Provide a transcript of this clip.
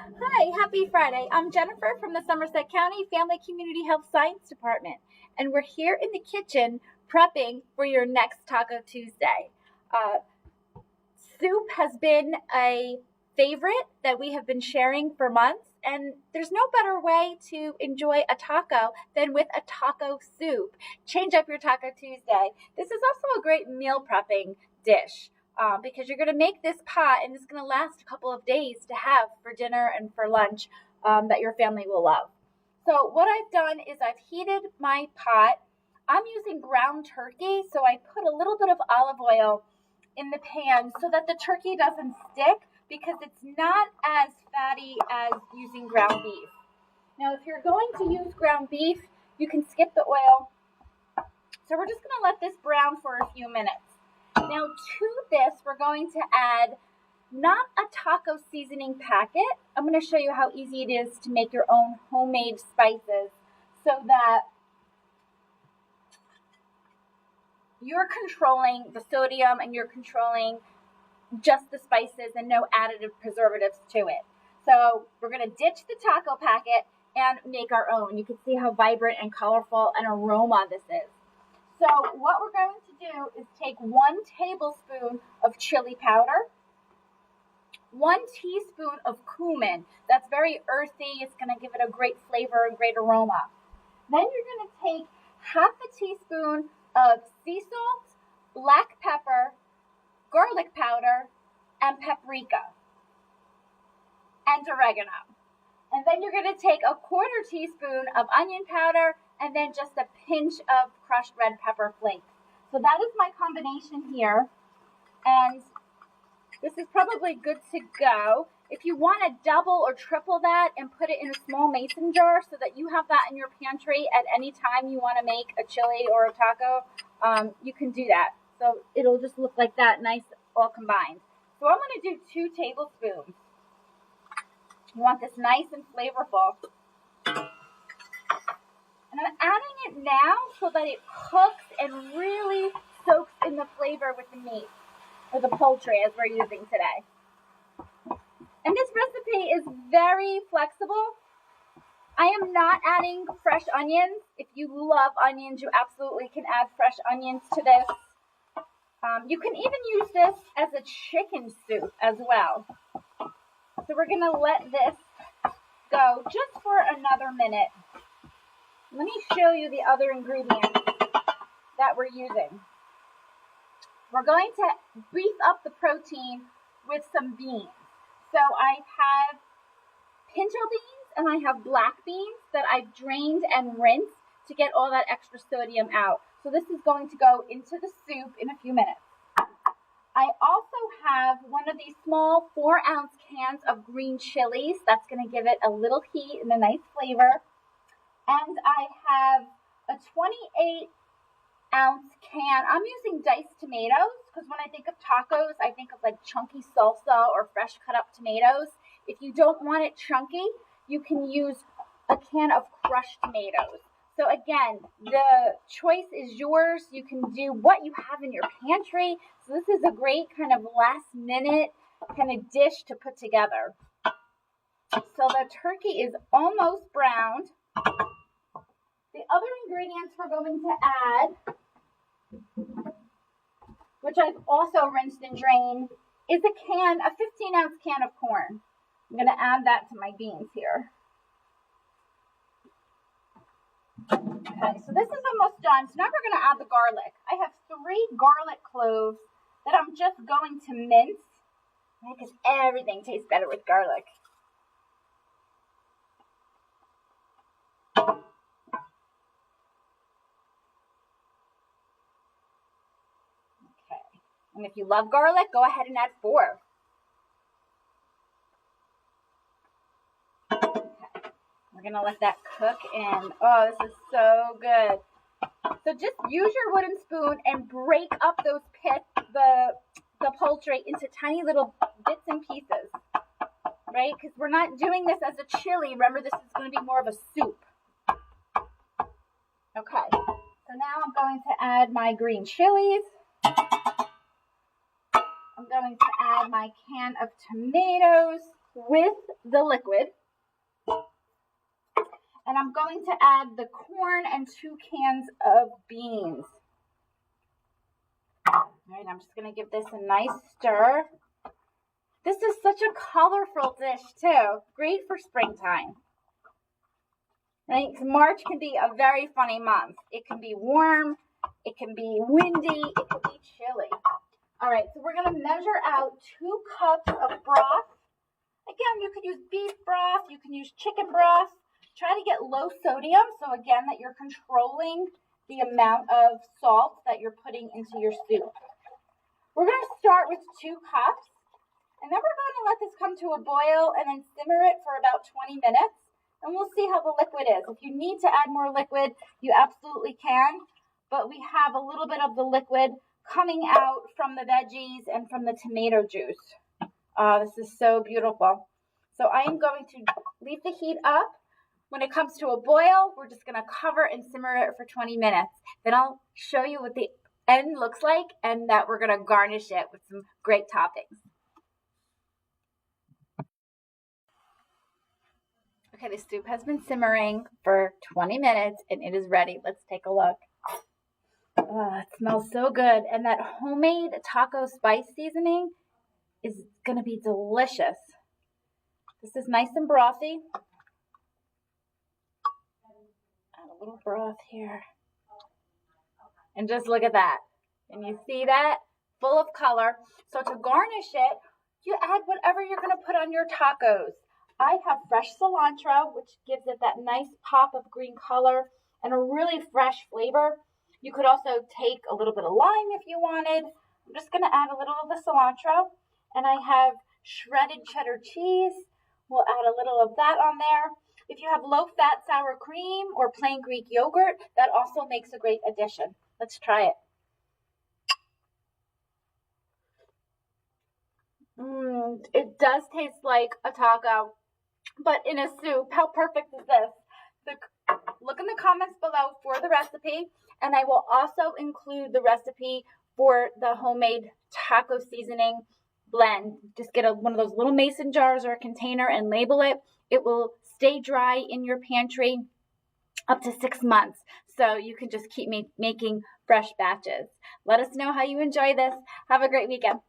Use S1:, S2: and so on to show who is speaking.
S1: Hi, happy Friday. I'm Jennifer from the Somerset County Family Community Health Science Department, and we're here in the kitchen prepping for your next Taco Tuesday. Soup has been a favorite that we have been sharing for months, and there's no better way to enjoy a taco than with a taco soup. Change up your Taco Tuesday. This is also a great meal prepping dish. Because you're going to make this pot and it's going to last a couple of days to have for dinner and for lunch that your family will love. So what I've done is I've heated my pot. I'm using ground turkey, so I put a little bit of olive oil in the pan so that the turkey doesn't stick because it's not as fatty as using ground beef. Now, if you're going to use ground beef, you can skip the oil. So we're just going to let this brown for a few minutes. Now to this, we're going to add not a taco seasoning packet. I'm going to show you how easy it is to make your own homemade spices so that you're controlling the sodium and you're controlling just the spices and no additive preservatives to it. So we're going to ditch the taco packet and make our own. You can see how vibrant and colorful and aroma this is. So what we're going to do is take 1 tablespoon of chili powder, 1 teaspoon of cumin. That's very earthy. It's going to give it a great flavor and great aroma. Then you're going to take half a teaspoon of sea salt, black pepper, garlic powder, and paprika, and oregano. And then you're going to take a 1/4 teaspoon of onion powder and then just a pinch of crushed red pepper flakes. So that is my combination here. And this is probably good to go. If you want to double or triple that and put it in a small mason jar so that you have that in your pantry at any time you want to make a chili or a taco, you can do that. So it'll just look like that, nice all combined. So I'm going to do 2 tablespoons. You want this nice and flavorful. And I'm adding it now so that it cooks and really soaks in the flavor with the meat, or the poultry as we're using today. And this recipe is very flexible. I am not adding fresh onions. If you love onions, you absolutely can add fresh onions to this. You can even use this as a chicken soup as well. So we're going to let this go just for another minute. Let me show you the other ingredients that we're using. We're going to beef up the protein with some beans. So I have pinto beans and I have black beans that I've drained and rinsed to get all that extra sodium out. So this is going to go into the soup in a few minutes. I also have one of these small 4-ounce cans of green chilies. That's going to give it a little heat and a nice flavor. And I have a 28-ounce can. I'm using diced tomatoes because when I think of tacos, I think of like chunky salsa or fresh cut up tomatoes. If you don't want it chunky, you can use a can of crushed tomatoes. So again, the choice is yours. You can do what you have in your pantry. So this is a great kind of last minute kind of dish to put together. So the turkey is almost browned. The other ingredients we're going to add, which I've also rinsed and drained, is a 15-ounce can of corn. I'm going to add that to my beans here. Okay, so this is almost done. So now we're going to add the garlic. I have 3 garlic cloves that I'm just going to mince because everything tastes better with garlic. And if you love garlic, go ahead and add 4. Okay. We're going to let that cook in. Oh, this is so good. So just use your wooden spoon and break up those the poultry into tiny little bits and pieces, right? Because we're not doing this as a chili. Remember, this is going to be more of a soup. Okay. So now I'm going to add my green chilies. I'm going to add my can of tomatoes. with the liquid. And I'm going to add the corn and 2 cans of beans. All right, I'm just going to give this a nice stir. This is such a colorful dish too. Great for springtime. Right? March can be a very funny month. It can be warm, it can be windy, it can be chilly. All right, so we're going to measure out 2 cups of broth. Again, you could use beef broth, you can use chicken broth. Try to get low sodium, so again, that you're controlling the amount of salt that you're putting into your soup. We're going to start with 2 cups, and then we're going to let this come to a boil and then simmer it for about 20 minutes, and we'll see how the liquid is. If you need to add more liquid, you absolutely can, but we have a little bit of the liquid coming out from the veggies and from the tomato juice. This is so beautiful. So I am going to leave the heat up. When it comes to a boil, we're just going to cover and simmer it for 20 minutes. Then I'll show you what the end looks like and that we're going to garnish it with some great toppings. Okay, the soup has been simmering for 20 minutes and it is ready. Let's take a look. Oh, it smells so good. And that homemade taco spice seasoning is going to be delicious. This is nice and brothy. Add a little broth here. And just look at that. And you see that? Full of color. So to garnish it, you add whatever you're going to put on your tacos. I have fresh cilantro, which gives it that nice pop of green color and a really fresh flavor. You could also take a little bit of lime if you wanted. I'm just going to add a little of the cilantro. And I have shredded cheddar cheese. We'll add a little of that on there. If you have low-fat sour cream or plain Greek yogurt, that also makes a great addition. Let's try it. It does taste like a taco, but in a soup. How perfect is this? Look in the comments below for the recipe, and I will also include the recipe for the homemade taco seasoning blend. Just get one of those little mason jars or a container and label it. It will stay dry in your pantry up to 6 months, so you can just keep making fresh batches. Let us know how you enjoy this. Have a great weekend.